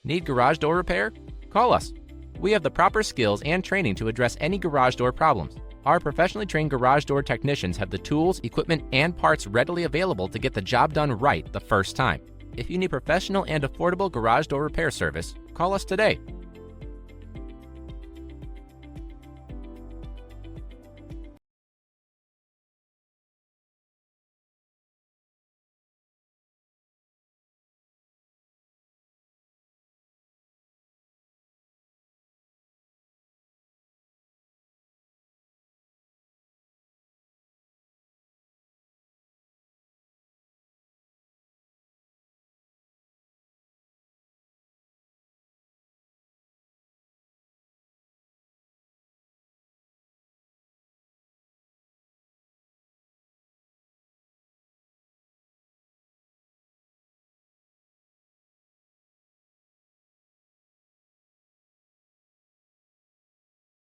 Need garage door repair? Call us. We have the proper skills and training to address any garage door problems. Our professionally trained garage door technicians have the tools, equipment, and parts readily available to get the job done right the first time. If you need professional and affordable garage door repair service, call us today